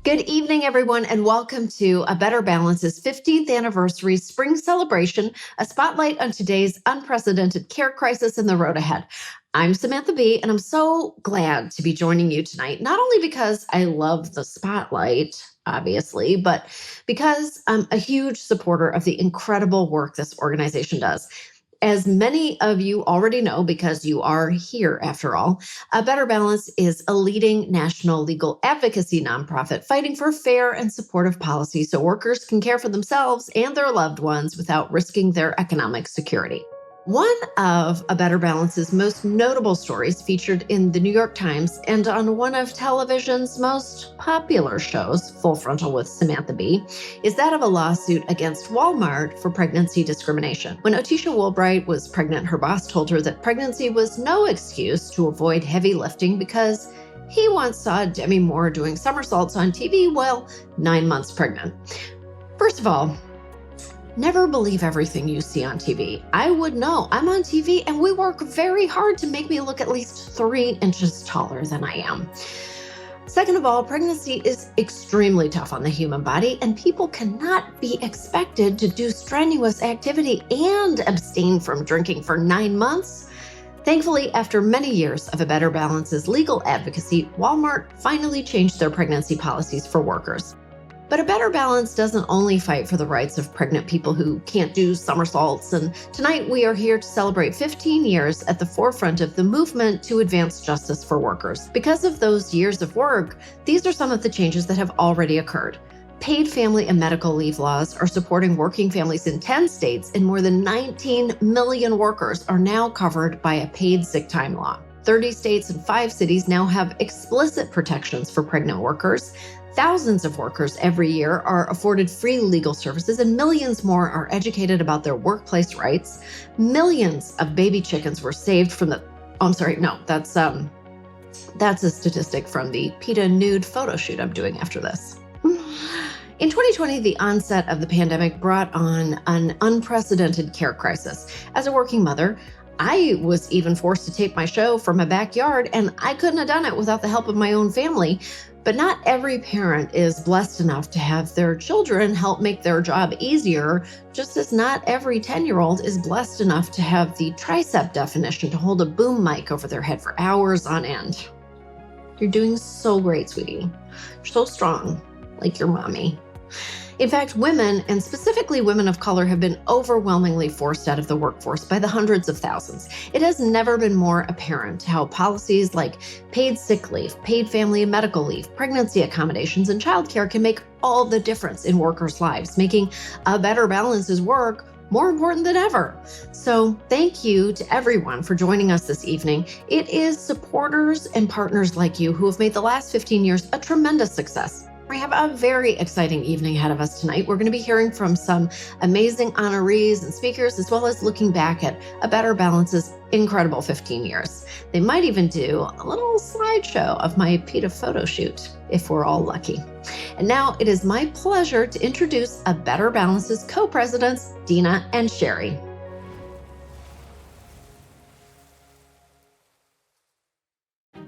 Good evening, everyone, and welcome to A Better Balance's 15th anniversary spring celebration, a spotlight on today's unprecedented care crisis and the road ahead. I'm Samantha Bee, and I'm so glad to be joining you tonight, not only because I love the spotlight, obviously, but because I'm a huge supporter of the incredible work this organization does. As many of you already know, because you are here after all, A Better Balance is a leading national legal advocacy nonprofit fighting for fair and supportive policy so workers can care for themselves and their loved ones without risking their economic security. One of A Better Balance's most notable stories featured in the New York Times and on one of television's most popular shows, Full Frontal with Samantha Bee, is that of a lawsuit against Walmart for pregnancy discrimination. When Otisha Woolbright was pregnant, her boss told her that pregnancy was no excuse to avoid heavy lifting because he once saw Demi Moore doing somersaults on TV while 9 months pregnant. First of all, never believe everything you see on TV. I would know. I'm on TV and we work very hard to make me look at least 3 inches taller than I am. Second of all, pregnancy is extremely tough on the human body, and people cannot be expected to do strenuous activity and abstain from drinking for 9 months. Thankfully, after many years of A Better Balance's legal advocacy, Walmart finally changed their pregnancy policies for workers. But A Better Balance doesn't only fight for the rights of pregnant people who can't do somersaults, and tonight we are here to celebrate 15 years at the forefront of the movement to advance justice for workers. Because of those years of work, these are some of the changes that have already occurred. Paid family and medical leave laws are supporting working families in 10 states, and more than 19 million workers are now covered by a paid sick time law. 30 states and 5 cities now have explicit protections for pregnant workers. Thousands of workers every year are afforded free legal services, and millions more are educated about their workplace rights. Millions of baby chickens were saved from the, that's a statistic from the PETA nude photo shoot I'm doing after this. In 2020, the onset of the pandemic brought on an unprecedented care crisis. As a working mother, I was even forced to tape my show from my backyard, and I couldn't have done it without the help of my own family. But not every parent is blessed enough to have their children help make their job easier, just as not every 10-year-old is blessed enough to have the tricep definition to hold a boom mic over their head for hours on end. You're doing so great, sweetie. You're so strong, like your mommy. In fact, women, and specifically women of color, have been overwhelmingly forced out of the workforce by the hundreds of thousands. It has never been more apparent how policies like paid sick leave, paid family and medical leave, pregnancy accommodations, and childcare can make all the difference in workers' lives, making A Better Balance's work more important than ever. So thank you to everyone for joining us this evening. It is supporters and partners like you who have made the last 15 years a tremendous success. We have a very exciting evening ahead of us tonight. We're going to be hearing from some amazing honorees and speakers, as well as looking back at A Better Balance's incredible 15 years. They might even do a little slideshow of my PETA photo shoot, if we're all lucky. And now it is my pleasure to introduce A Better Balance's co-presidents, Dina and Sherry.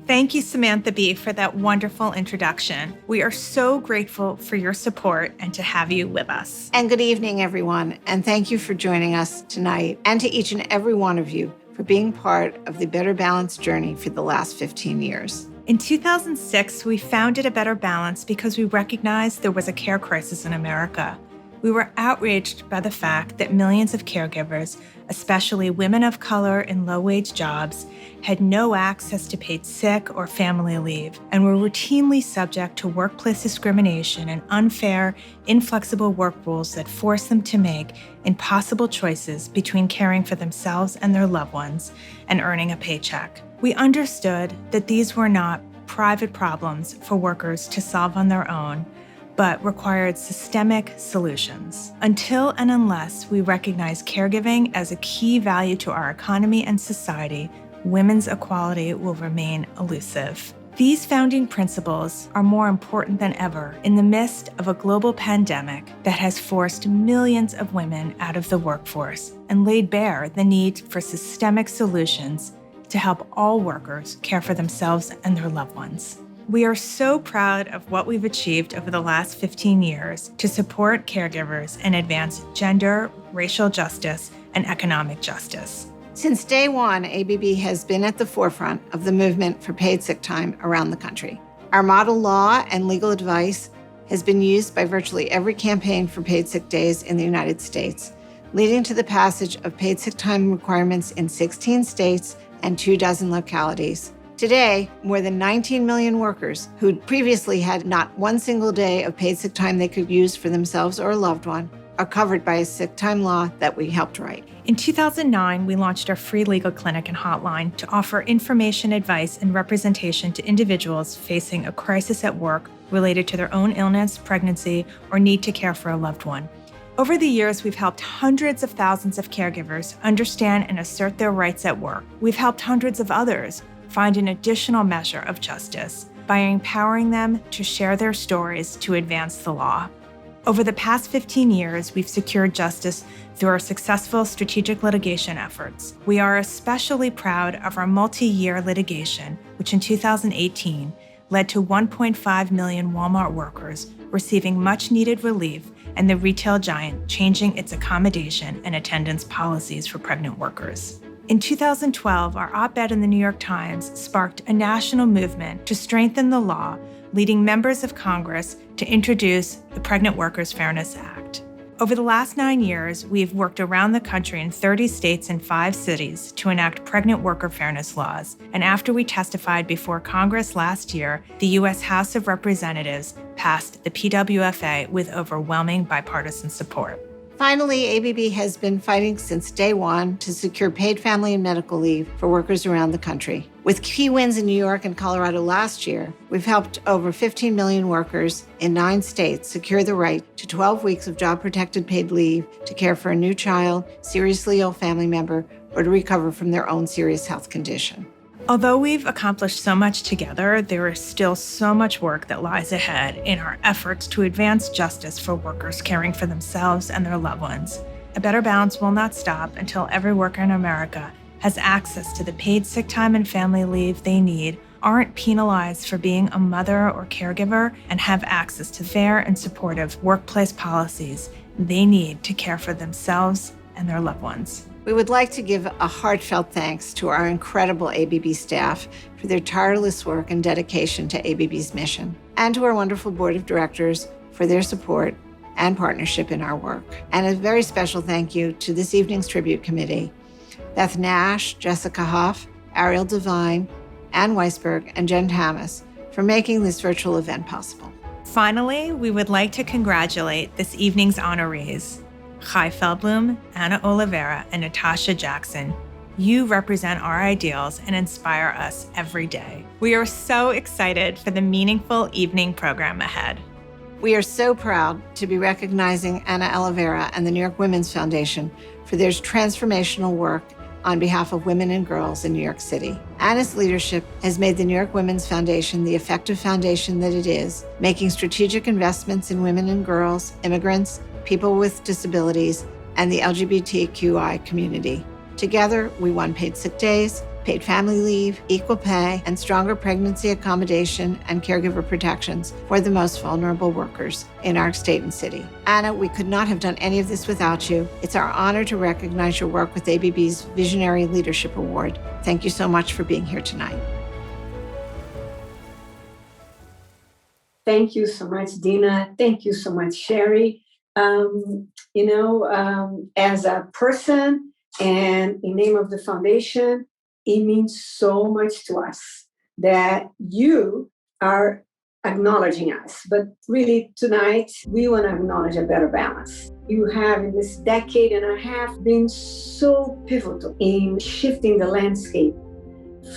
Thank you, Samantha Bee, for that wonderful introduction. We are so grateful for your support and to have you with us. And good evening, everyone. And thank you for joining us tonight, and to each and every one of you for being part of the Better Balance journey for the last 15 years. In 2006, we founded A Better Balance because we recognized there was a care crisis in America. We were outraged by the fact that millions of caregivers, especially women of color in low-wage jobs, had no access to paid sick or family leave and were routinely subject to workplace discrimination and unfair, inflexible work rules that forced them to make impossible choices between caring for themselves and their loved ones and earning a paycheck. We understood that these were not private problems for workers to solve on their own, but required systemic solutions. Until and unless we recognize caregiving as a key value to our economy and society, women's equality will remain elusive. These founding principles are more important than ever in the midst of a global pandemic that has forced millions of women out of the workforce and laid bare the need for systemic solutions to help all workers care for themselves and their loved ones. We are so proud of what we've achieved over the last 15 years to support caregivers and advance gender, racial justice, and economic justice. Since day one, ABB has been at the forefront of the movement for paid sick time around the country. Our model law and legal advice has been used by virtually every campaign for paid sick days in the United States, leading to the passage of paid sick time requirements in 16 states and 24 localities. Today, more than 19 million workers who previously had not one single day of paid sick time they could use for themselves or a loved one are covered by a sick time law that we helped write. In 2009, we launched our free legal clinic and hotline to offer information, advice, and representation to individuals facing a crisis at work related to their own illness, pregnancy, or need to care for a loved one. Over the years, we've helped hundreds of thousands of caregivers understand and assert their rights at work. We've helped hundreds of others find an additional measure of justice by empowering them to share their stories to advance the law. Over the past 15 years, we've secured justice through our successful strategic litigation efforts. We are especially proud of our multi-year litigation, which in 2018 led to 1.5 million Walmart workers receiving much-needed relief and the retail giant changing its accommodation and attendance policies for pregnant workers. In 2012, our op-ed in the New York Times sparked a national movement to strengthen the law, leading members of Congress to introduce the Pregnant Workers Fairness Act. Over the last 9 years, we've worked around the country in 30 states and 5 cities to enact pregnant worker fairness laws. And after we testified before Congress last year, the U.S. House of Representatives passed the PWFA with overwhelming bipartisan support. Finally, ABB has been fighting since day one to secure paid family and medical leave for workers around the country. With key wins in New York and Colorado last year, we've helped over 15 million workers in 9 states secure the right to 12 weeks of job-protected paid leave to care for a new child, seriously ill family member, or to recover from their own serious health condition. Although we've accomplished so much together, there is still so much work that lies ahead in our efforts to advance justice for workers caring for themselves and their loved ones. A Better Balance will not stop until every worker in America has access to the paid sick time and family leave they need, aren't penalized for being a mother or caregiver, and have access to fair and supportive workplace policies they need to care for themselves and their loved ones. We would like to give a heartfelt thanks to our incredible ABB staff for their tireless work and dedication to ABB's mission, and to our wonderful board of directors for their support and partnership in our work. And a very special thank you to this evening's tribute committee, Beth Nash, Jessica Huff, Ariel Devine, Ann Weisberg, and Jen Thomas for making this virtual event possible. Finally, we would like to congratulate this evening's honorees, Chai Feldblum, Anna Oliveira, and Natasha Jackson. You represent our ideals and inspire us every day. We are so excited for the meaningful evening program ahead. We are so proud to be recognizing Anna Oliveira and the New York Women's Foundation for their transformational work on behalf of women and girls in New York City. Anna's leadership has made the New York Women's Foundation the effective foundation that it is, making strategic investments in women and girls, immigrants, people with disabilities, and the LGBTQI community. Together, we won paid sick days, paid family leave, equal pay, and stronger pregnancy accommodation and caregiver protections for the most vulnerable workers in our state and city. Anna, we could not have done any of this without you. It's our honor to recognize your work with ABB's Visionary Leadership Award. Thank you so much for being here tonight. Thank you so much, Dina. Thank you so much, Sherry. as a person and in name of the foundation, it means so much to us that you are acknowledging us. But really, tonight, we want to acknowledge a better balance. You have, in this decade and a half, been so pivotal in shifting the landscape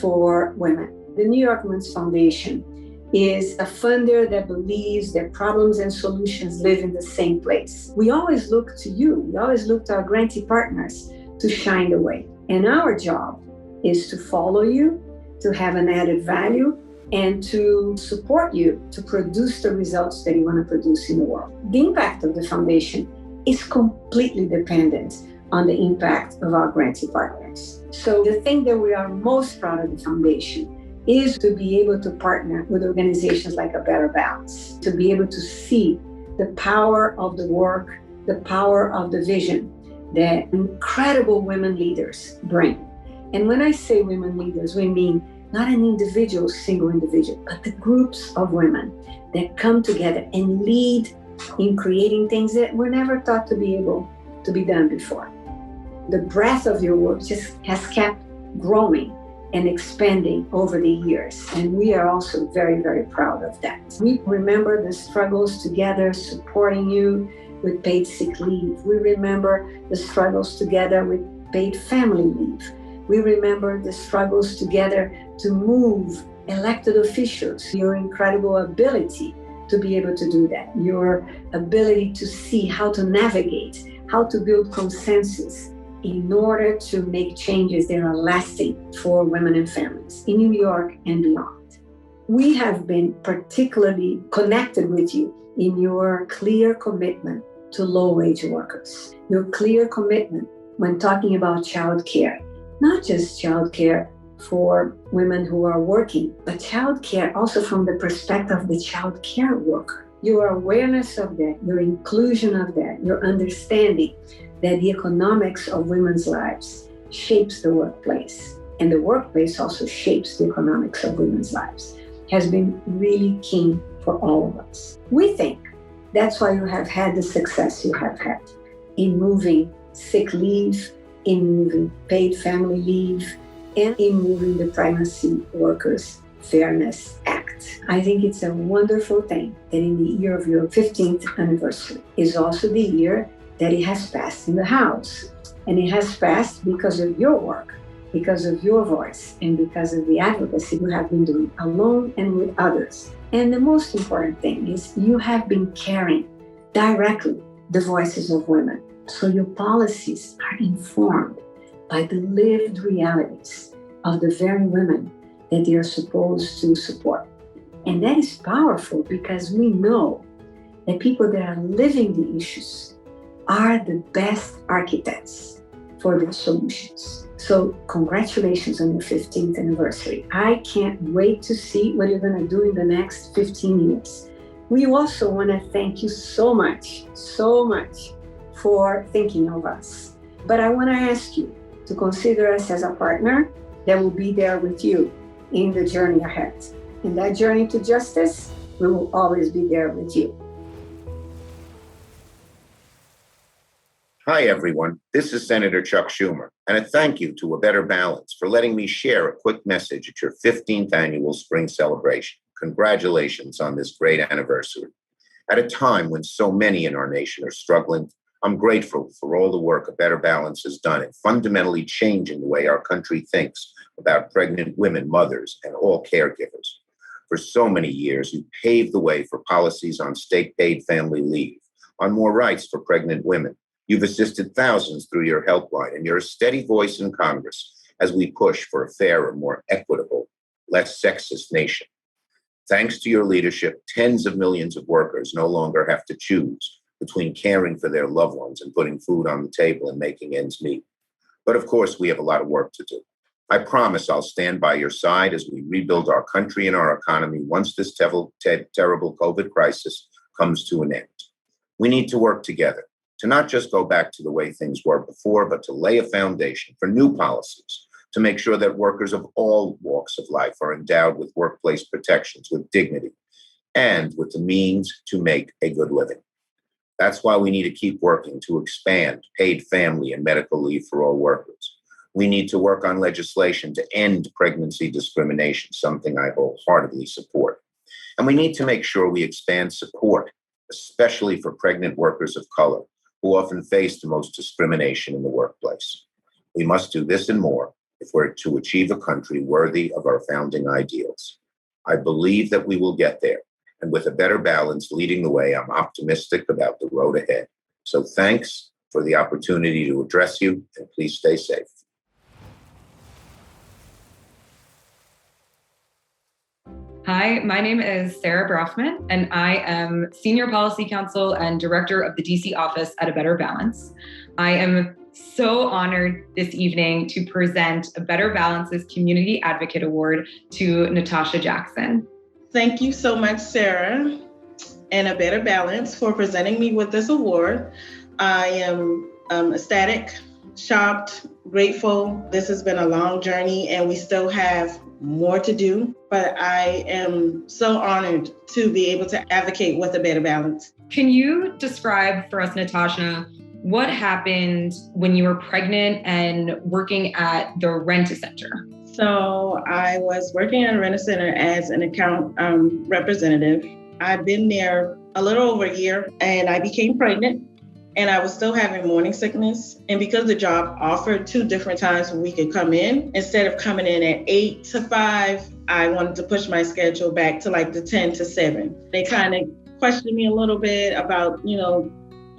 for women. The New York Women's Foundation is a funder that believes that problems and solutions live in the same place. We always look to you, we always look to our grantee partners to shine the way. And our job is to follow you, to have an added value, and to support you to produce the results that you want to produce in the world. The impact of the foundation is completely dependent on the impact of our grantee partners. So the thing that we are most proud of the foundation is to be able to partner with organizations like A Better Balance, to be able to see the power of the work, the power of the vision that incredible women leaders bring. And when I say women leaders, we mean not an individual, single individual, but the groups of women that come together and lead in creating things that were never thought to be able to be done before. The breadth of your work just has kept growing and expanding over the years. And we are also very, very proud of that. We remember the struggles together, supporting you with paid sick leave. We remember the struggles together with paid family leave. We remember the struggles together to move elected officials, your incredible ability to be able to do that, your ability to see how to navigate, how to build consensus in order to make changes that are lasting for women and families in New York and beyond. We have been particularly connected with you in your clear commitment to low-wage workers, your clear commitment when talking about childcare, not just childcare for women who are working, but childcare also from the perspective of the childcare worker. Your awareness of that, your inclusion of that, your understanding that the economics of women's lives shapes the workplace, and the workplace also shapes the economics of women's lives, has been really key for all of us. We think that's why you have had the success you have had in moving sick leave, in moving paid family leave, and in moving the Pregnancy Workers Fairness Act. I think it's a wonderful thing that in the year of your 15th anniversary is also the year that it has passed in the House. And it has passed because of your work, because of your voice, and because of the advocacy you have been doing alone and with others. And the most important thing is you have been carrying directly the voices of women. So your policies are informed by the lived realities of the very women that they are supposed to support. And that is powerful because we know that people that are living the issues are the best architects for the solutions. So congratulations on your 15th anniversary. I can't wait to see what you're going to do in the next 15 years. We also want to thank you so much for thinking of us. But I want to ask you to consider us as a partner that will be there with you in the journey ahead. In that journey to justice, we will always be there with you. Hi, everyone. This is Senator Chuck Schumer, and a thank you to A Better Balance for letting me share a quick message at your 15th annual spring celebration. Congratulations on this great anniversary. At a time when so many in our nation are struggling, I'm grateful for all the work A Better Balance has done in fundamentally changing the way our country thinks about pregnant women, mothers, and all caregivers. For so many years, you paved the way for policies on state-paid family leave, on more rights for pregnant women. You've assisted thousands through your helpline, and you're a steady voice in Congress as we push for a fairer, more equitable, less sexist nation. Thanks to your leadership, tens of millions of workers no longer have to choose between caring for their loved ones and putting food on the table and making ends meet. But of course, we have a lot of work to do. I promise I'll stand by your side as we rebuild our country and our economy once this terrible COVID crisis comes to an end. We need to work together to not just go back to the way things were before, but to lay a foundation for new policies to make sure that workers of all walks of life are endowed with workplace protections, with dignity, and with the means to make a good living. That's why we need to keep working to expand paid family and medical leave for all workers. We need to work on legislation to end pregnancy discrimination, something I wholeheartedly support. And we need to make sure we expand support, especially for pregnant workers of color, who often face the most discrimination in the workplace. We must do this and more if we're to achieve a country worthy of our founding ideals. I believe that we will get there. And with a better balance leading the way, I'm optimistic about the road ahead. So thanks for the opportunity to address you, and please stay safe. Hi, my name is Sarah Brofman, and I am Senior Policy Counsel and Director of the DC office at A Better Balance. I am so honored this evening to present A Better Balance's Community Advocate Award to Natasha Jackson. Thank you so much, Sarah, and A Better Balance for presenting me with this award. I am ecstatic, shocked, grateful. This has been a long journey and we still have more to do, but I am so honored to be able to advocate with A Better Balance. Can you describe for us, Natasha, what happened when you were pregnant and working at the Rent-A-Center? So I was working at a Rent-A-Center as an account representative. I've been there a little over a year and I became pregnant and I was still having morning sickness. And because the job offered 2 different times when we could come in, instead of coming in at 8 to 5, I wanted to push my schedule back to like the 10 to 7. They kind of questioned me a little bit about,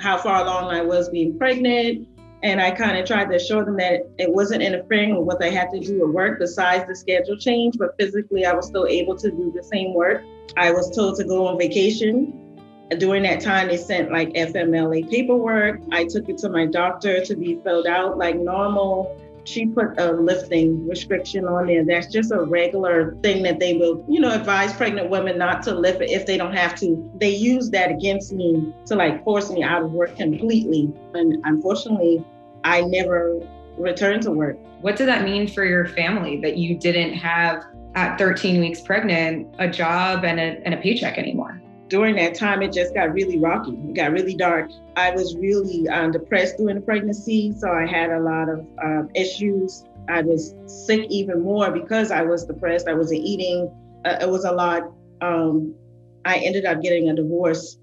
how far along I was being pregnant. And I kind of tried to assure them that it wasn't interfering with what they had to do at work besides the schedule change, but physically I was still able to do the same work. I was told to go on vacation. During that time, they sent like FMLA paperwork. I took it to my doctor to be filled out like normal. She put a lifting restriction on there. That's just a regular thing that they will, advise pregnant women not to lift it if they don't have to. They use that against me to like force me out of work completely. And unfortunately, I never returned to work. What did that mean for your family that you didn't have at 13 weeks pregnant a job and a paycheck anymore? During that time, it just got really rocky. It got really dark. I was really depressed during the pregnancy, so I had a lot of issues. I was sick even more because I was depressed. I wasn't eating. It was a lot. I ended up getting a divorce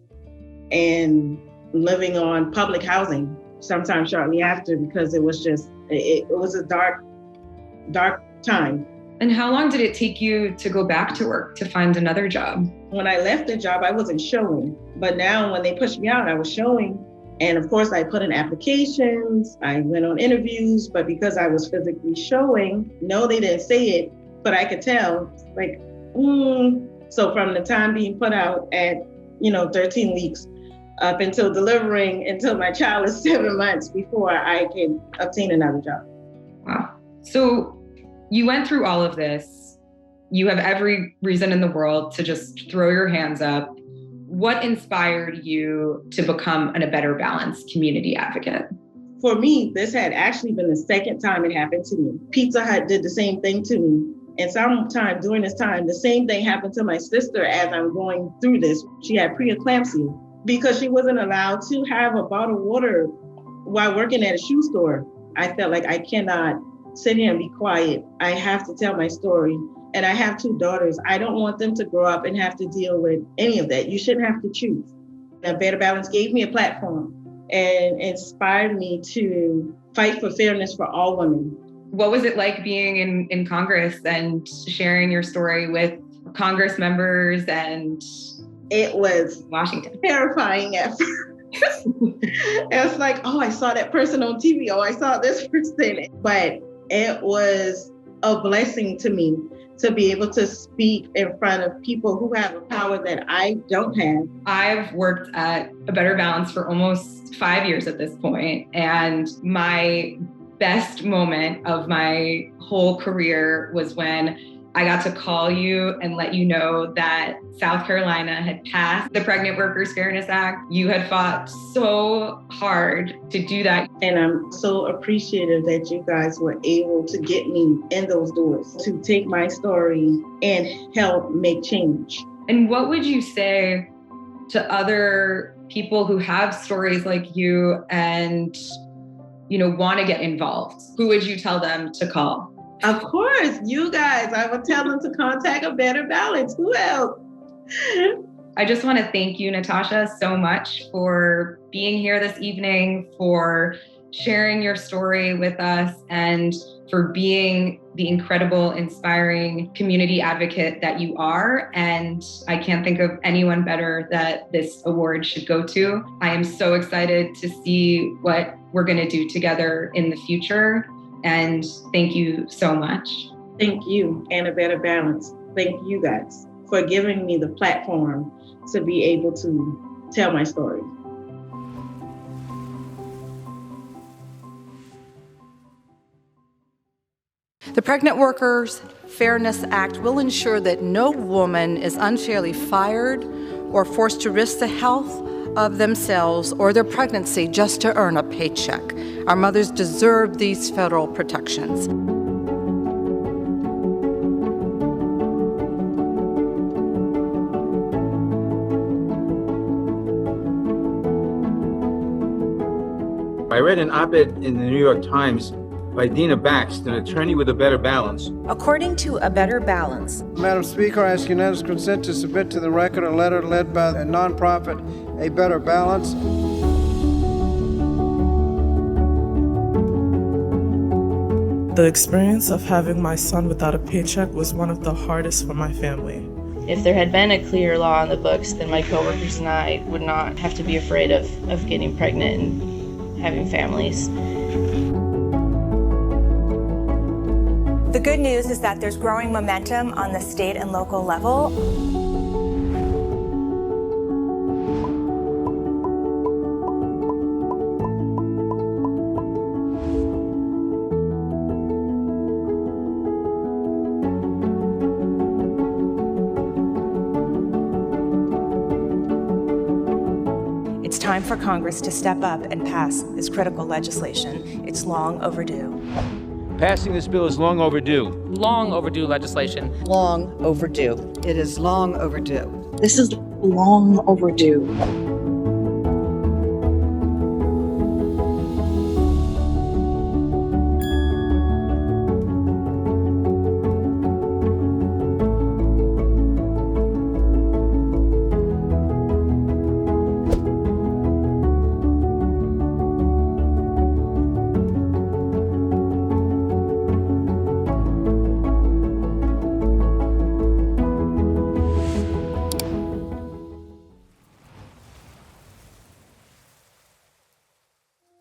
and living on public housing sometime shortly after because it was just, it was a dark time. And how long did it take you to go back to work to find another job? When I left the job, I wasn't showing. But now when they pushed me out, I was showing. And of course, I put in applications. I went on interviews. But because I was physically showing, no, they didn't say it, but I could tell, like, So from the time being put out at, 13 weeks up until delivering, until my child is 7 months before I can obtain another job. Wow. So you went through all of this. You have every reason in the world to just throw your hands up. What inspired you to become A Better Balance community advocate? For me, this had actually been the second time it happened to me. Pizza Hut did the same thing to me. And sometime during this time, the same thing happened to my sister as I'm going through this. She had preeclampsia because she wasn't allowed to have a bottle of water while working at a shoe store. I felt like I cannot sit here and be quiet. I have to tell my story. And I have 2 daughters. I don't want them to grow up and have to deal with any of that. You shouldn't have to choose. A Better Balance gave me a platform and inspired me to fight for fairness for all women. What was it like being in Congress and sharing your story with Congress members and it was Washington? Terrifying at first. It's like, I saw that person on TV. I saw this person. But it was a blessing to me to be able to speak in front of people who have a power that I don't have. I've worked at A Better Balance for almost 5 years at this point, and my best moment of my whole career was when I got to call you and let you know that South Carolina had passed the Pregnant Workers Fairness Act. You had fought so hard to do that. And I'm so appreciative that you guys were able to get me in those doors, to take my story and help make change. And what would you say to other people who have stories like you and, want to get involved, who would you tell them to call? Of course, you guys. I would tell them to contact A Better Balance. Who else? I just want to thank you, Natasha, so much for being here this evening, for sharing your story with us, and for being the incredible, inspiring community advocate that you are. And I can't think of anyone better that this award should go to. I am so excited to see what we're going to do together in the future. And thank you so much. Thank you, and A Better Balance. Thank you guys for giving me the platform to be able to tell my story. The Pregnant Workers Fairness Act will ensure that no woman is unfairly fired or forced to risk the health of themselves or their pregnancy just to earn a paycheck. Our mothers deserve these federal protections. I read an op-ed in the New York Times by Dina Baxt, an attorney with A Better Balance. According to A Better Balance, Madam Speaker, I ask unanimous consent to submit to the record a letter led by a nonprofit, A Better Balance. The experience of having my son without a paycheck was one of the hardest for my family. If there had been a clear law on the books, then my coworkers and I would not have to be afraid of getting pregnant and having families. The good news is that there's growing momentum on the state and local level. It's time for Congress to step up and pass this critical legislation. It's long overdue. Passing this bill is long overdue. Long overdue legislation. long overdue. It is long overdue. This is long overdue.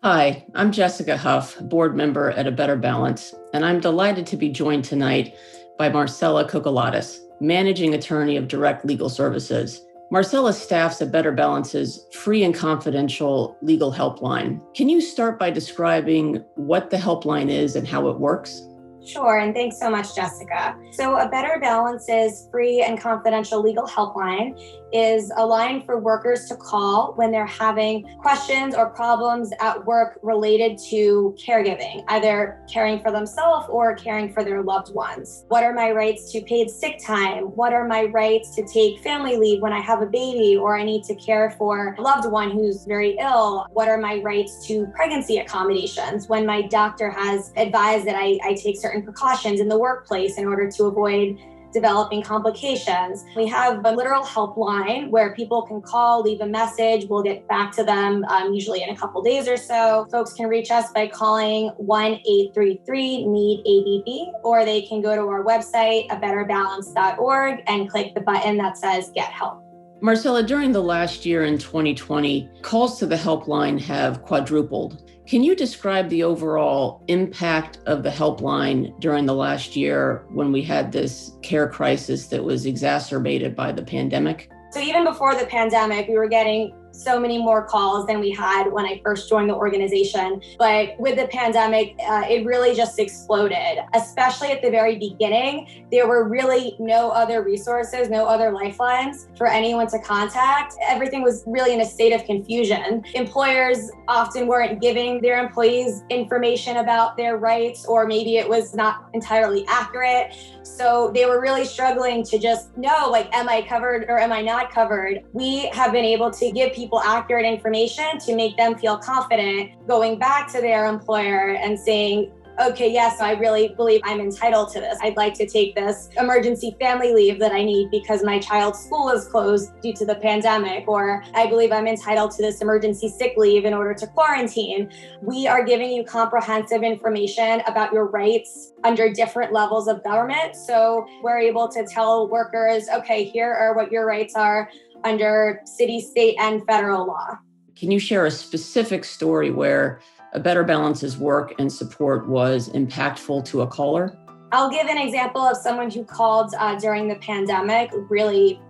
Hi, I'm Jessica Huff, board member at A Better Balance, and I'm delighted to be joined tonight by Marcella Kokolatis, managing attorney of Direct Legal Services. Marcella staffs A Better Balance's free and confidential legal helpline. Can you start by describing what the helpline is and how it works? Sure, and thanks so much, Jessica. So A Better Balance's free and confidential legal helpline is a line for workers to call when they're having questions or problems at work related to caregiving, either caring for themselves or caring for their loved ones. What are my rights to paid sick time? What are my rights to take family leave when I have a baby or I need to care for a loved one who's very ill? What are my rights to pregnancy accommodations when my doctor has advised that I take certain precautions in the workplace in order to avoid developing complications? We have a literal helpline where people can call, leave a message. We'll get back to them usually in a couple days or so. Folks can reach us by calling 1-833-NEED-ABB, or they can go to our website, abetterbalance.org, and click the button that says Get Help. Marcella, during the last year in 2020, calls to the helpline have quadrupled. Can you describe the overall impact of the helpline during the last year when we had this care crisis that was exacerbated by the pandemic? So even before the pandemic, we were getting so many more calls than we had when I first joined the organization. But with the pandemic, it really just exploded, especially at the very beginning. There were really no other resources, no other lifelines for anyone to contact. Everything was really in a state of confusion. Employers often weren't giving their employees information about their rights, or maybe it was not entirely accurate. So they were really struggling to just know, like, am I covered or am I not covered? We have been able to give people people accurate information to make them feel confident going back to their employer and saying, okay, yes, I really believe I'm entitled to this. I'd like to take this emergency family leave that I need because my child's school is closed due to the pandemic, or I believe I'm entitled to this emergency sick leave in order to quarantine. We are giving you comprehensive information about your rights under different levels of government. So we're able to tell workers, okay, here are what your rights are under city, state, and federal law. Can you share a specific story where A Better Balance's work and support was impactful to a caller? I'll give an example of someone who called during the pandemic, really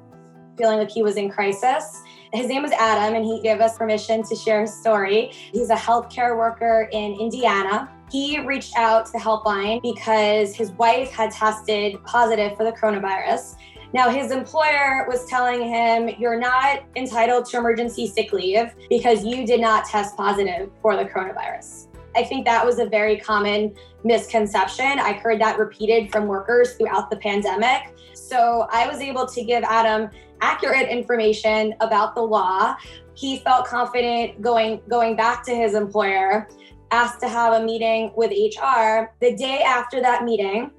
feeling like he was in crisis. His name was Adam, and he gave us permission to share his story. He's a healthcare worker in Indiana. He reached out to the helpline because his wife had tested positive for the coronavirus. Now, his employer was telling him, you're not entitled to emergency sick leave because you did not test positive for the coronavirus. I think that was a very common misconception. I heard that repeated from workers throughout the pandemic. So I was able to give Adam accurate information about the law. He felt confident going back to his employer, asked to have a meeting with HR. The day after that meeting,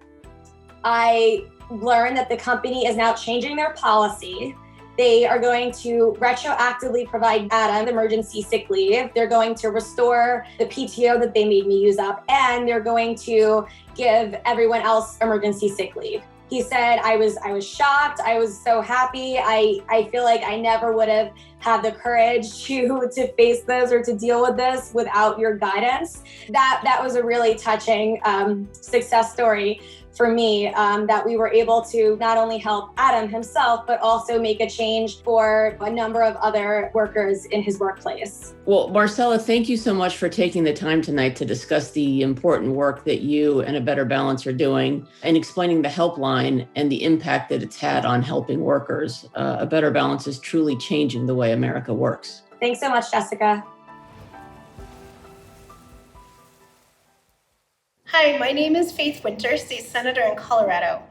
I learned that the company is now changing their policy. They are going to retroactively provide Adam emergency sick leave. They're going to restore the PTO that they made me use up, and they're going to give everyone else emergency sick leave. He said, I was shocked. I was so happy. I feel like I never would have had the courage to face this or to deal with this without your guidance. That was a really touching success story for me, that we were able to not only help Adam himself, but also make a change for a number of other workers in his workplace. Well, Marcella, thank you so much for taking the time tonight to discuss the important work that you and A Better Balance are doing and explaining the helpline and the impact that it's had on helping workers. A Better Balance is truly changing the way America works. Thanks so much, Jessica. Hi, my name is Faith Winter, State Senator in Colorado.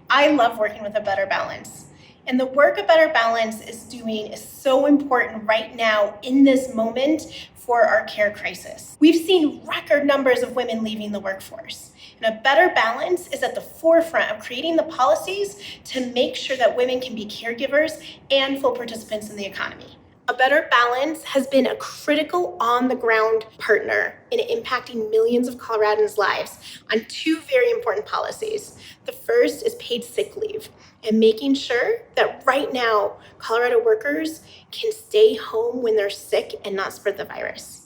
I love working with A Better Balance. And the work A Better Balance is doing is so important right now in this moment for our care crisis. We've seen record numbers of women leaving the workforce. And A Better Balance is at the forefront of creating the policies to make sure that women can be caregivers and full participants in the economy. A Better Balance has been a critical on-the-ground partner in impacting millions of Coloradans' lives on two very important policies. The first is paid sick leave and making sure that right now Colorado workers can stay home when they're sick and not spread the virus.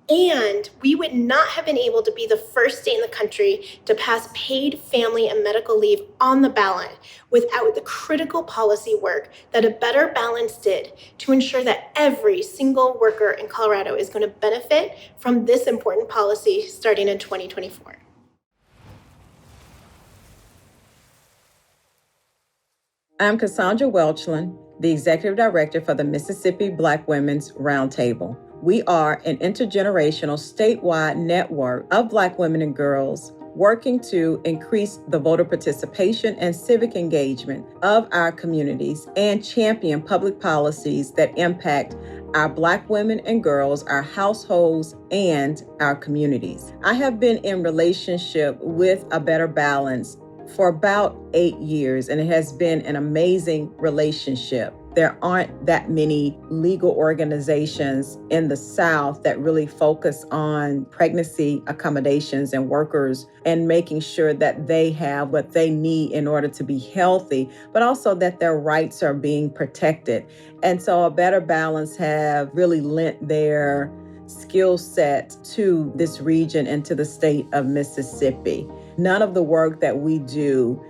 And we would not have been able to be the first state in the country to pass paid family and medical leave on the ballot without the critical policy work that A Better Balance did to ensure that every single worker in Colorado is going to benefit from this important policy starting in 2024. I'm Cassandra Welchland, the Executive Director for the Mississippi Black Women's Roundtable. We are an intergenerational statewide network of Black women and girls working to increase the voter participation and civic engagement of our communities and champion public policies that impact our Black women and girls, our households, and our communities. I have been in relationship with A Better Balance for about 8 years, and it has been an amazing relationship. There aren't that many legal organizations in the South that really focus on pregnancy accommodations and workers and making sure that they have what they need in order to be healthy, but also that their rights are being protected. And so A Better Balance have really lent their skill set to this region and to the state of Mississippi. None of the work that we do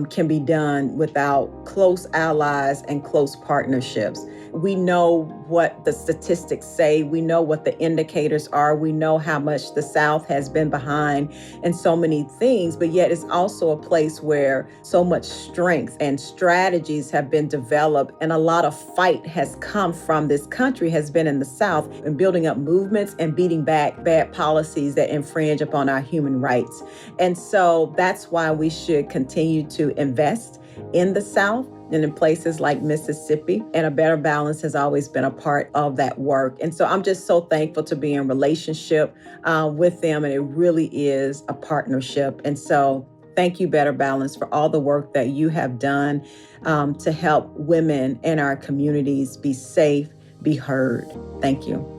can be done without close allies and close partnerships. We know what the statistics say. We know what the indicators are. We know how much the South has been behind in so many things, but yet it's also a place where so much strength and strategies have been developed, and a lot of fight has come from this country, has been in the South, in building up movements and beating back bad policies that infringe upon our human rights. And so that's why we should continue to invest in the South, and in places like Mississippi. And A Better Balance has always been a part of that work. And so I'm just so thankful to be in relationship with them. And it really is a partnership. And so thank you, Better Balance, for all the work that you have done to help women in our communities be safe, be heard. Thank you.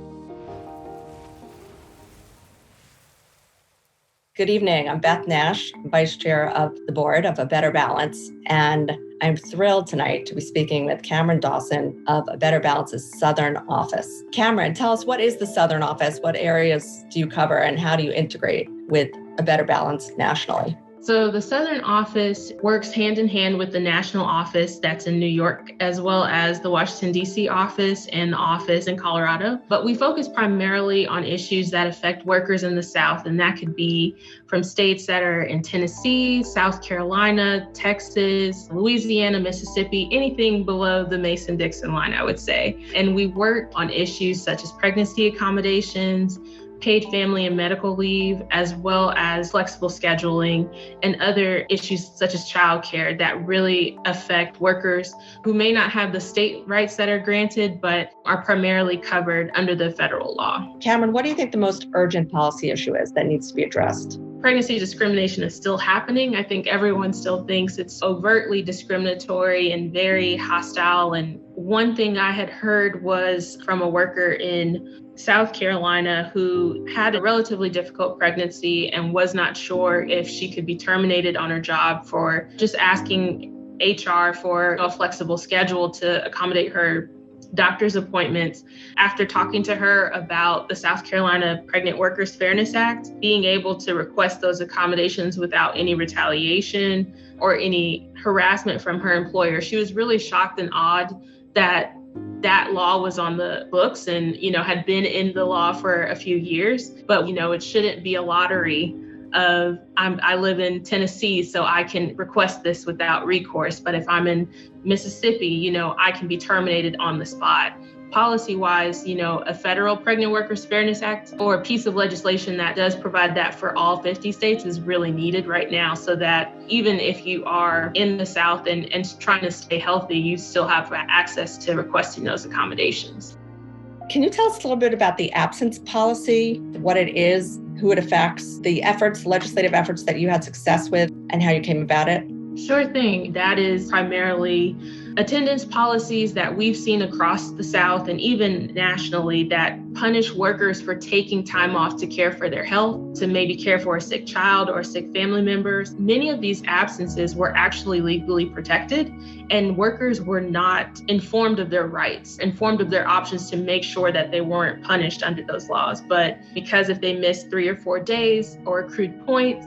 Good evening. I'm Beth Nash, Vice Chair of the Board of A Better Balance, and I'm thrilled tonight to be speaking with Cameron Dawson of A Better Balance's Southern Office. Cameron, tell us, what is the Southern Office? What areas do you cover, and how do you integrate with A Better Balance nationally? So the Southern Office works hand in hand with the national office that's in New York, as well as the Washington, D.C. office and the office in Colorado. But we focus primarily on issues that affect workers in the South, and that could be from states that are in Tennessee, South Carolina, Texas, Louisiana, Mississippi, anything below the Mason-Dixon line, I would say. And we work on issues such as pregnancy accommodations, paid family and medical leave, as well as flexible scheduling and other issues such as childcare that really affect workers who may not have the state rights that are granted, but are primarily covered under the federal law. Cameron, what do you think the most urgent policy issue is that needs to be addressed? Pregnancy discrimination is still happening. I think everyone still thinks it's overtly discriminatory and very hostile. And one thing I had heard was from a worker in South Carolina who had a relatively difficult pregnancy and was not sure if she could be terminated on her job for just asking HR for a flexible schedule to accommodate her doctor's appointments. After talking to her about the South Carolina Pregnant Workers Fairness Act, being able to request those accommodations without any retaliation or any harassment from her employer, she was really shocked and awed that that law was on the books and, had been in the law for a few years. But, it shouldn't be a lottery of I live in Tennessee, so I can request this without recourse. But if I'm in Mississippi, I can be terminated on the spot. Policy-wise, a federal Pregnant Workers Fairness Act or a piece of legislation that does provide that for all 50 states is really needed right now, so that even if you are in the South and trying to stay healthy, you still have access to requesting those accommodations. Can you tell us a little bit about the absence policy, what it is, who it affects, the efforts, legislative efforts that you had success with, and how you came about it? Sure thing. That is primarily attendance policies that we've seen across the South and even nationally that punish workers for taking time off to care for their health, to maybe care for a sick child or sick family members. Many of these absences were actually legally protected, and workers were not informed of their rights, informed of their options to make sure that they weren't punished under those laws. But because if they missed 3 or 4 days or accrued points,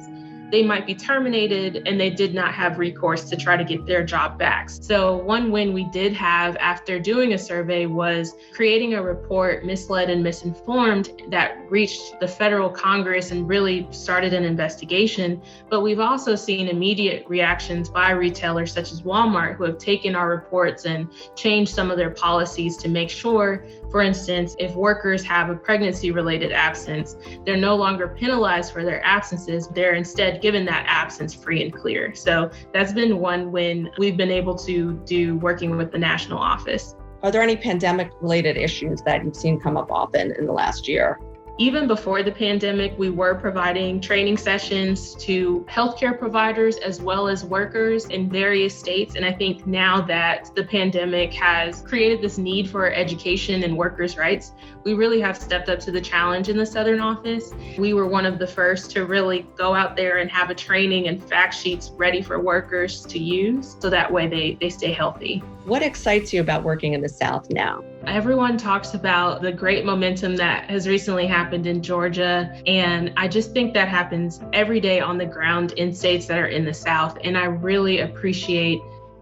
they might be terminated and they did not have recourse to try to get their job back. So one win we did have after doing a survey was creating a report, Misled and Misinformed, that reached the federal Congress and really started an investigation. But we've also seen immediate reactions by retailers such as Walmart who have taken our reports and changed some of their policies to make sure, for instance, if workers have a pregnancy-related absence, they're no longer penalized for their absences. They're instead given that absence free and clear. So that's been one win we've been able to do working with the national office. Are there any pandemic-related issues that you've seen come up often in the last year? Even before the pandemic, we were providing training sessions to healthcare providers as well as workers in various states. And I think now that the pandemic has created this need for education and workers' rights, we really have stepped up to the challenge in the Southern Office. We were one of the first to really go out there and have a training and fact sheets ready for workers to use, so that way they stay healthy. What excites you about working in the South now? Everyone talks about the great momentum that has recently happened in Georgia, and I just think that happens every day on the ground in states that are in the South. And I really appreciate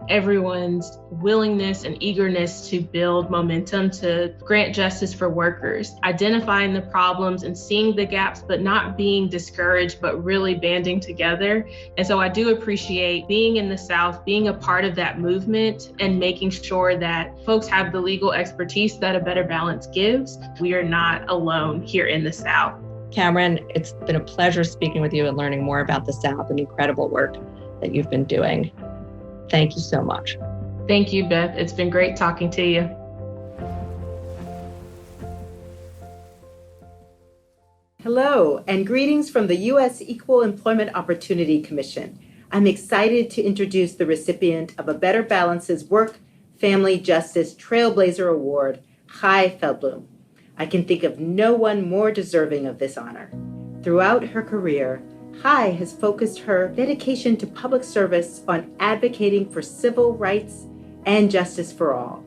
everyone's willingness and eagerness to build momentum to grant justice for workers, identifying the problems and seeing the gaps, but not being discouraged, but really banding together. And so I do appreciate being in the South, being a part of that movement and making sure that folks have the legal expertise that A Better Balance gives. We are not alone here in the South. Cameron, it's been a pleasure speaking with you and learning more about the South and the incredible work that you've been doing. Thank you so much. Thank you, Beth. It's been great talking to you. Hello, and greetings from the U.S. Equal Employment Opportunity Commission. I'm excited to introduce the recipient of A Better Balance's Work Family Justice Trailblazer Award, Chai Feldblum. I can think of no one more deserving of this honor. Throughout her career, Chai has focused her dedication to public service on advocating for civil rights and justice for all.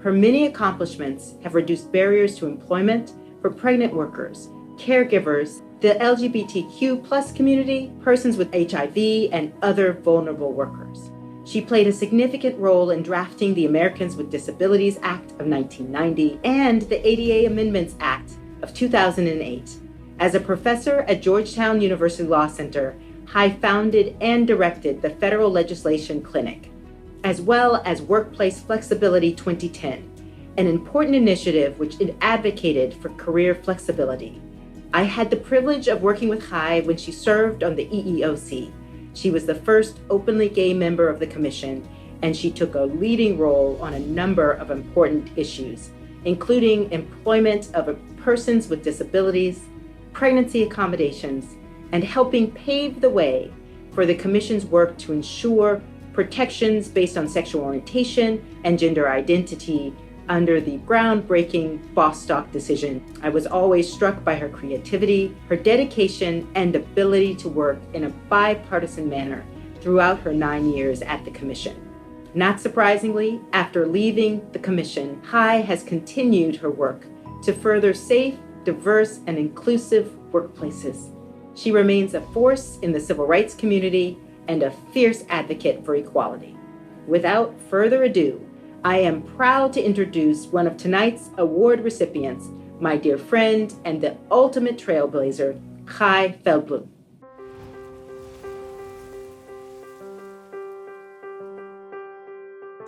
Her many accomplishments have reduced barriers to employment for pregnant workers, caregivers, the LGBTQ+ community, persons with HIV, and other vulnerable workers. She played a significant role in drafting the Americans with Disabilities Act of 1990 and the ADA Amendments Act of 2008. As a professor at Georgetown University Law Center, Chai founded and directed the Federal Legislation Clinic, as well as Workplace Flexibility 2010, an important initiative which advocated for career flexibility. I had the privilege of working with Chai when she served on the EEOC. She was the first openly gay member of the commission, and she took a leading role on a number of important issues, including employment of persons with disabilities, pregnancy accommodations, and helping pave the way for the commission's work to ensure protections based on sexual orientation and gender identity under the groundbreaking Bostock decision. I was always struck by her creativity, her dedication, and ability to work in a bipartisan manner throughout her 9 years at the commission. Not surprisingly, after leaving the commission, Chai has continued her work to further safe, diverse, and inclusive workplaces. She remains a force in the civil rights community and a fierce advocate for equality. Without further ado, I am proud to introduce one of tonight's award recipients, my dear friend and the ultimate trailblazer, Chai Feldblum.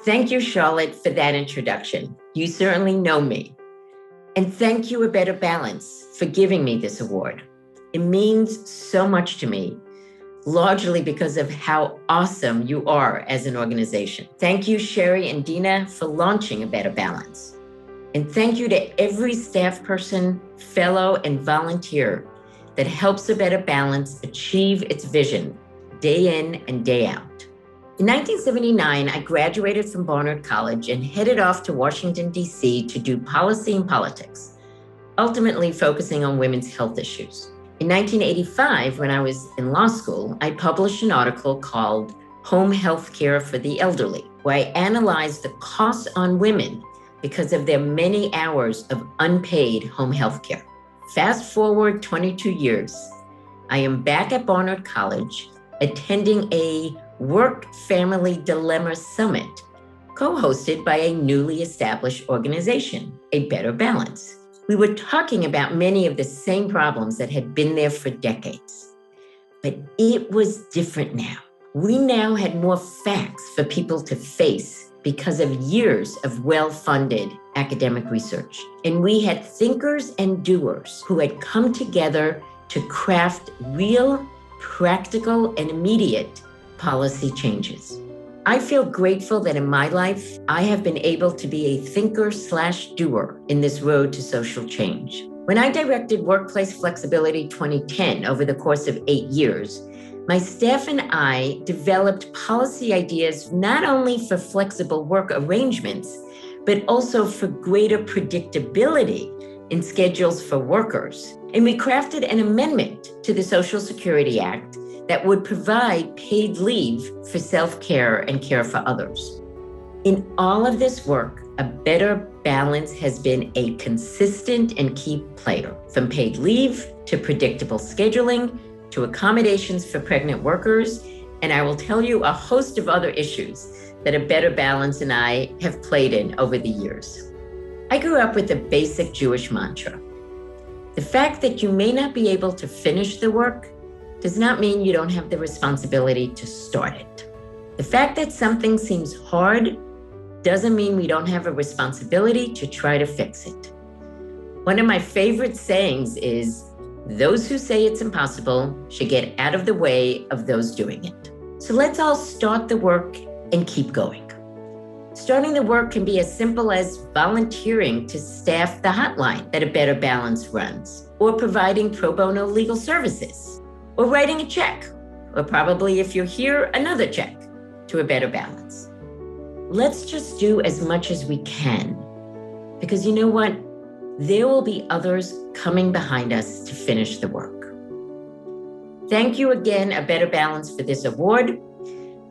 Thank you, Charlotte, for that introduction. You certainly know me. And thank you, A Better Balance, for giving me this award. It means so much to me, largely because of how awesome you are as an organization. Thank you, Sherry and Dina, for launching A Better Balance. And thank you to every staff person, fellow, and volunteer that helps A Better Balance achieve its vision day in and day out. In 1979, I graduated from Barnard College and headed off to Washington, D.C. to do policy and politics, ultimately focusing on women's health issues. In 1985, when I was in law school, I published an article called Home Health Care for the Elderly, where I analyzed the costs on women because of their many hours of unpaid home health care. Fast forward 22 years, I am back at Barnard College attending a Work-Family Dilemma Summit, co-hosted by a newly established organization, A Better Balance. We were talking about many of the same problems that had been there for decades, but it was different now. We now had more facts for people to face because of years of well-funded academic research. And we had thinkers and doers who had come together to craft real, practical, and immediate policy changes. I feel grateful that in my life, I have been able to be a thinker/doer in this road to social change. When I directed Workplace Flexibility 2010 over the course of 8 years, my staff and I developed policy ideas not only for flexible work arrangements, but also for greater predictability in schedules for workers. And we crafted an amendment to the Social Security Act that would provide paid leave for self-care and care for others. In all of this work, A Better Balance has been a consistent and key player, from paid leave to predictable scheduling to accommodations for pregnant workers, and I will tell you a host of other issues that A Better Balance and I have played in over the years. I grew up with a basic Jewish mantra. The fact that you may not be able to finish the work does not mean you don't have the responsibility to start it. The fact that something seems hard doesn't mean we don't have a responsibility to try to fix it. One of my favorite sayings is, those who say it's impossible should get out of the way of those doing it. So let's all start the work and keep going. Starting the work can be as simple as volunteering to staff the hotline that A Better Balance runs, or providing pro bono legal services, or writing a check, or probably, if you're here, another check to A Better Balance. Let's just do as much as we can, because you know what? There will be others coming behind us to finish the work. Thank you again, A Better Balance, for this award.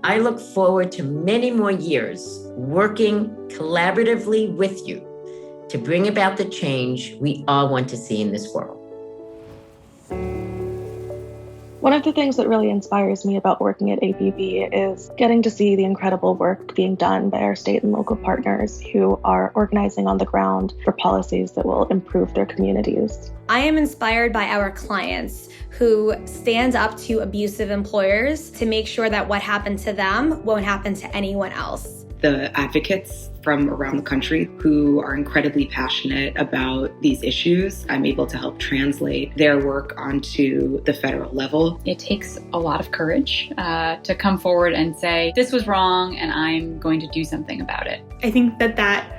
I look forward to many more years working collaboratively with you to bring about the change we all want to see in this world. One of the things that really inspires me about working at ABB is getting to see the incredible work being done by our state and local partners who are organizing on the ground for policies that will improve their communities. I am inspired by our clients who stand up to abusive employers to make sure that what happened to them won't happen to anyone else. The advocates from around the country who are incredibly passionate about these issues. I'm able to help translate their work onto the federal level. It takes a lot of courage to come forward and say, this was wrong and I'm going to do something about it. I think that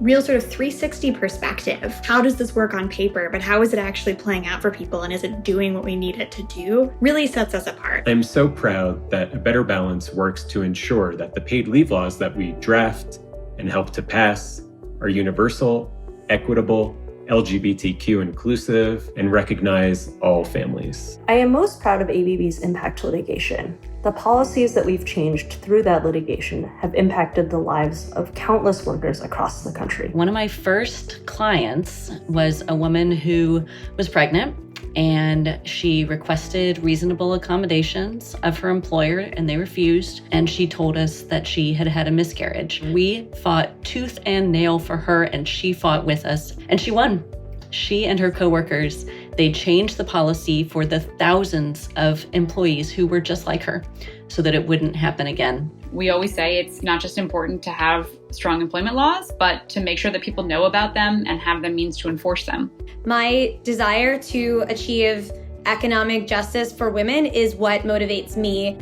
real sort of 360 perspective. How does this work on paper, but how is it actually playing out for people, and is it doing what we need it to do, really sets us apart. I'm so proud that A Better Balance works to ensure that the paid leave laws that we draft and help to pass are universal, equitable, LGBTQ inclusive, and recognize all families. I am most proud of ABB's impact litigation. The policies that we've changed through that litigation have impacted the lives of countless workers across the country. One of my first clients was a woman who was pregnant, and she requested reasonable accommodations of her employer, and they refused. And she told us that she had had a miscarriage. We fought tooth and nail for her, and she fought with us, and she won. She and her coworkers, they changed the policy for the thousands of employees who were just like her so that it wouldn't happen again. We always say it's not just important to have strong employment laws, but to make sure that people know about them and have the means to enforce them. My desire to achieve economic justice for women is what motivates me.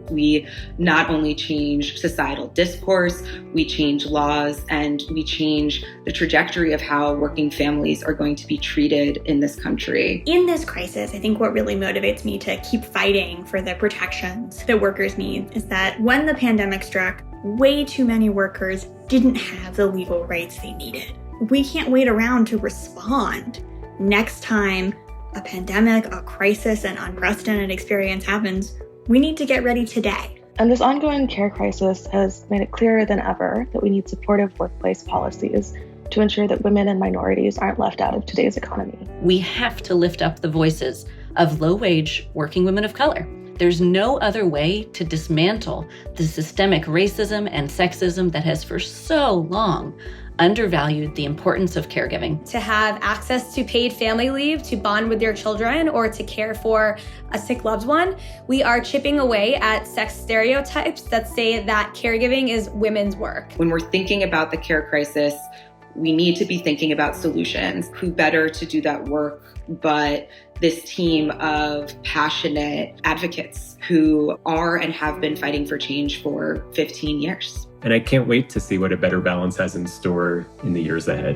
We not only change societal discourse, we change laws, and we change the trajectory of how working families are going to be treated in this country. In this crisis, I think what really motivates me to keep fighting for the protections that workers need is that when the pandemic struck, way too many workers didn't have the legal rights they needed. We can't wait around to respond. Next time a pandemic, a crisis, an unprecedented experience happens, we need to get ready today. And this ongoing care crisis has made it clearer than ever that we need supportive workplace policies to ensure that women and minorities aren't left out of today's economy. We have to lift up the voices of low-wage working women of color. There's no other way to dismantle the systemic racism and sexism that has for so long undervalued the importance of caregiving. To have access to paid family leave, to bond with their children, or to care for a sick loved one, we are chipping away at sex stereotypes that say that caregiving is women's work. When we're thinking about the care crisis, we need to be thinking about solutions. Who better to do that work but this team of passionate advocates who are and have been fighting for change for 15 years. And I can't wait to see what A Better Balance has in store in the years ahead.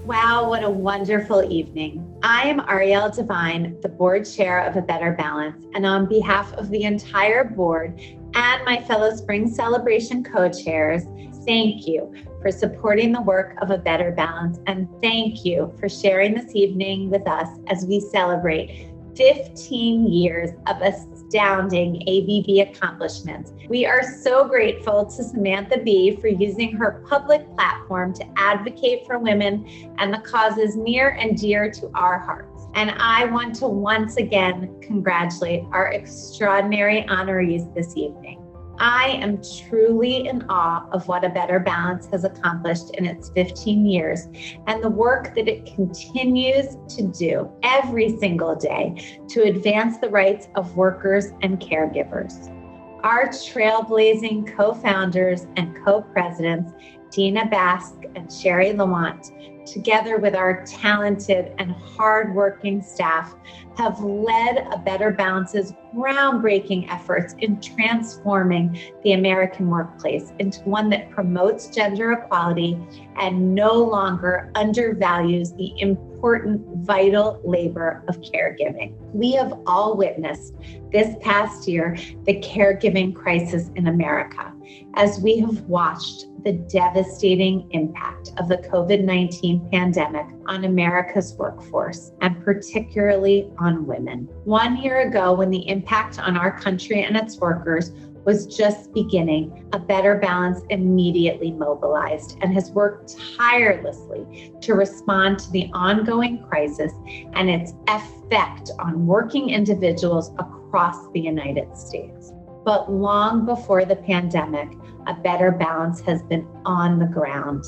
Wow, what a wonderful evening. I am Arielle Devine, the board chair of A Better Balance, and on behalf of the entire board and my fellow Spring Celebration co-chairs, thank you for supporting the work of A Better Balance, and thank you for sharing this evening with us as we celebrate 15 years of astounding ABB accomplishments. We are so grateful to Samantha Bee for using her public platform to advocate for women and the causes near and dear to our hearts. And I want to once again congratulate our extraordinary honorees this evening. I am truly in awe of what A Better Balance has accomplished in its 15 years and the work that it continues to do every single day to advance the rights of workers and caregivers. Our trailblazing co-founders and co-presidents, Dina Basque and Sherry Lawant, together with our talented and hardworking staff, have led A Better Balance's groundbreaking efforts in transforming the American workplace into one that promotes gender equality and no longer undervalues the important, vital labor of caregiving. We have all witnessed this past year the caregiving crisis in America as we have watched the devastating impact of the COVID-19 pandemic on America's workforce, and particularly on women. 1 year ago, when the impact on our country and its workers was just beginning, A Better Balance immediately mobilized and has worked tirelessly to respond to the ongoing crisis and its effect on working individuals across the United States. But long before the pandemic, A Better Balance has been on the ground,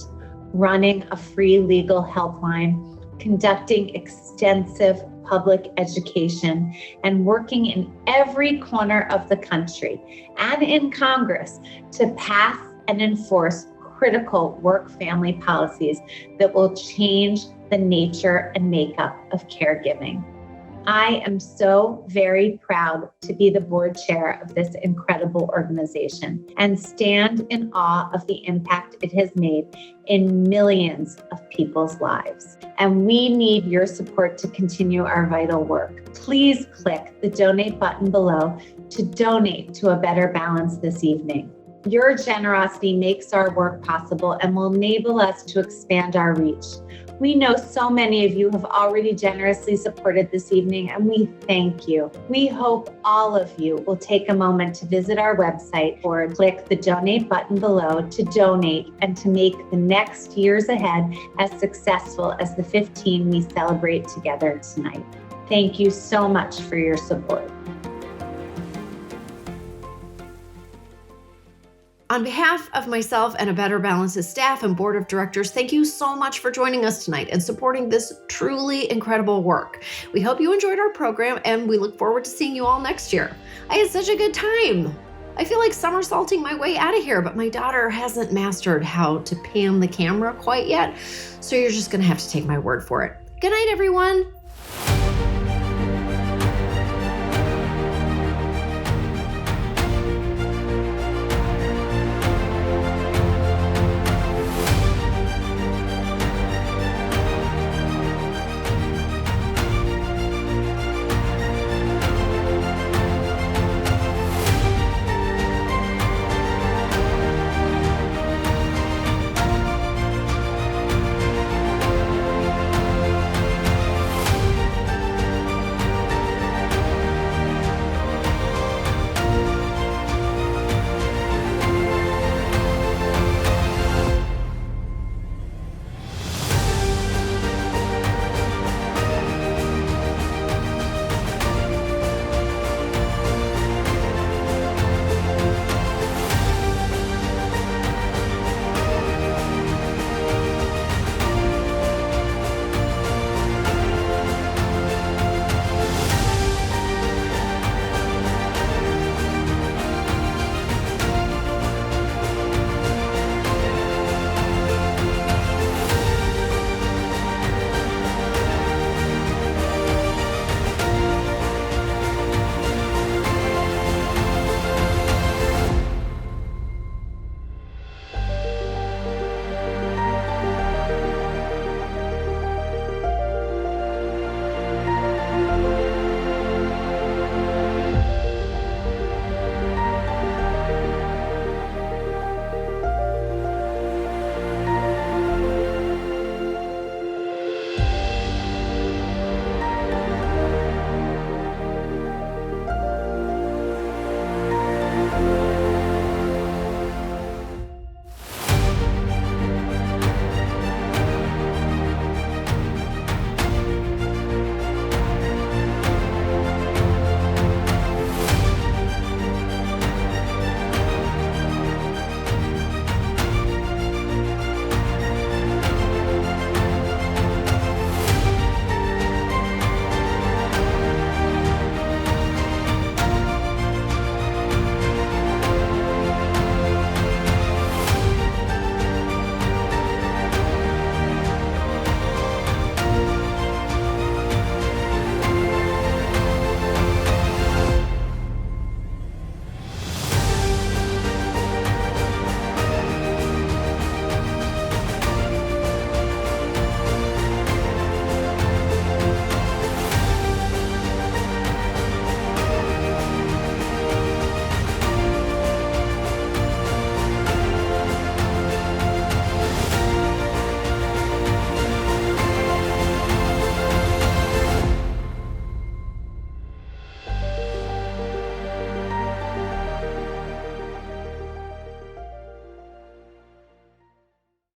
running a free legal helpline, conducting extensive public education, and working in every corner of the country and in Congress to pass and enforce critical work-family policies that will change the nature and makeup of caregiving. I am so very proud to be the board chair of this incredible organization and stand in awe of the impact it has made in millions of people's lives. And we need your support to continue our vital work. Please click the donate button below to donate to A Better Balance this evening. Your generosity makes our work possible and will enable us to expand our reach. We know so many of you have already generously supported this evening, and we thank you. We hope all of you will take a moment to visit our website or click the donate button below to donate and to make the next years ahead as successful as the 15 we celebrate together tonight. Thank you so much for your support. On behalf of myself and A Better Balance's staff and board of directors, thank you so much for joining us tonight and supporting this truly incredible work. We hope you enjoyed our program, and we look forward to seeing you all next year. I had such a good time. I feel like somersaulting my way out of here, but my daughter hasn't mastered how to pan the camera quite yet, so you're just gonna have to take my word for it. Good night, everyone.